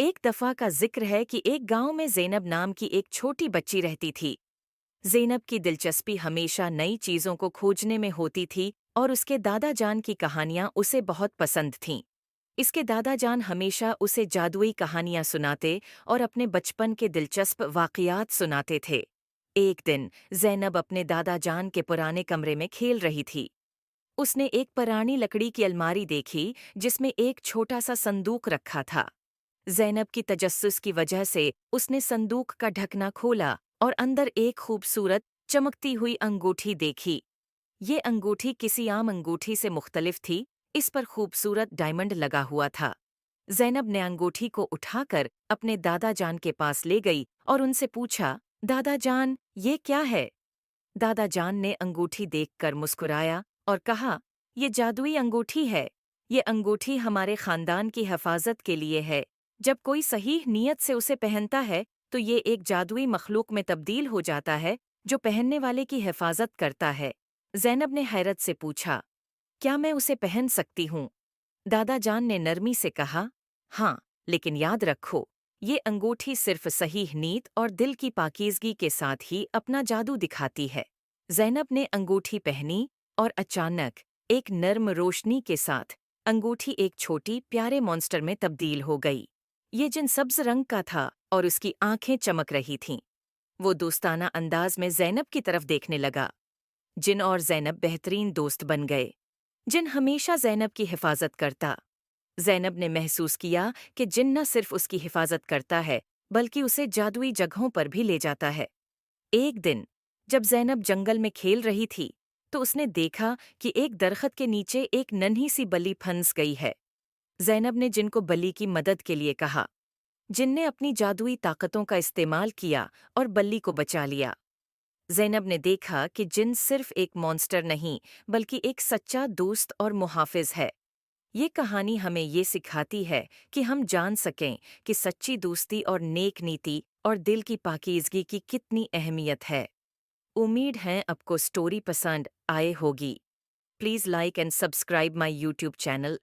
ایک دفعہ کا ذکر ہے کہ ایک گاؤں میں زینب نام کی ایک چھوٹی بچی رہتی تھی۔ زینب کی دلچسپی ہمیشہ نئی چیزوں کو کھوجنے میں ہوتی تھی اور اس کے دادا جان کی کہانیاں اسے بہت پسند تھیں۔ اس کے دادا جان ہمیشہ اسے جادوئی کہانیاں سناتے اور اپنے بچپن کے دلچسپ واقعات سناتے تھے۔ ایک دن زینب اپنے دادا جان کے پرانے کمرے میں کھیل رہی تھی۔ اس نے ایک پرانی لکڑی کی الماری دیکھی جس میں ایک چھوٹا سا صندوق رکھا تھا۔ زینب کی تجسس کی وجہ سے اس نے صندوق کا ڈھکنا کھولا اور اندر ایک خوبصورت چمکتی ہوئی انگوٹھی دیکھی۔ یہ انگوٹھی کسی عام انگوٹھی سے مختلف تھی، اس پر خوبصورت ڈائمنڈ لگا ہوا تھا۔ زینب نے انگوٹھی کو اٹھا کر اپنے دادا جان کے پاس لے گئی اور ان سے پوچھا، دادا جان، یہ کیا ہے؟ دادا جان نے انگوٹھی دیکھ کر مسکرایا اور کہا، یہ جادوئی انگوٹھی ہے۔ یہ انگوٹھی ہمارے خاندان کی حفاظت کے لیے ہے۔ جب کوئی صحیح نیت سے اسے پہنتا ہے تو یہ ایک جادوئی مخلوق میں تبدیل ہو جاتا ہے جو پہننے والے کی حفاظت کرتا ہے۔ زینب نے حیرت سے پوچھا، کیا میں اسے پہن سکتی ہوں؟ دادا جان نے نرمی سے کہا، ہاں، لیکن یاد رکھو، یہ انگوٹھی صرف صحیح نیت اور دل کی پاکیزگی کے ساتھ ہی اپنا جادو دکھاتی ہے۔ زینب نے انگوٹھی پہنی اور اچانک ایک نرم روشنی کے ساتھ انگوٹھی ایک چھوٹی پیارے مونسٹر میں تبدیل ہو گئی۔ یہ جن سبز رنگ کا تھا اور اس کی آنکھیں چمک رہی تھیں۔ وہ دوستانہ انداز میں زینب کی طرف دیکھنے لگا۔ جن اور زینب بہترین دوست بن گئے۔ جن ہمیشہ زینب کی حفاظت کرتا۔ زینب نے محسوس کیا کہ جن نہ صرف اس کی حفاظت کرتا ہے بلکہ اسے جادوئی جگہوں پر بھی لے جاتا ہے۔ ایک دن جب زینب جنگل میں کھیل رہی تھی تو اس نے دیکھا کہ ایک درخت کے نیچے ایک ننھی سی بلی پھنس گئی ہے۔ زینب نے جن کو بلی کی مدد کے لیے کہا۔ جن نے اپنی جادوئی طاقتوں کا استعمال کیا اور بلی کو بچا لیا۔ زینب نے دیکھا کہ جن صرف ایک مونسٹر نہیں بلکہ ایک سچا دوست اور محافظ ہے۔ یہ کہانی ہمیں یہ سکھاتی ہے کہ ہم جان سکیں کہ سچی دوستی اور نیک نیتی اور دل کی پاکیزگی کی کتنی اہمیت ہے۔ امید ہے آپ کو سٹوری پسند آئے ہوگی۔ Please like and subscribe my YouTube channel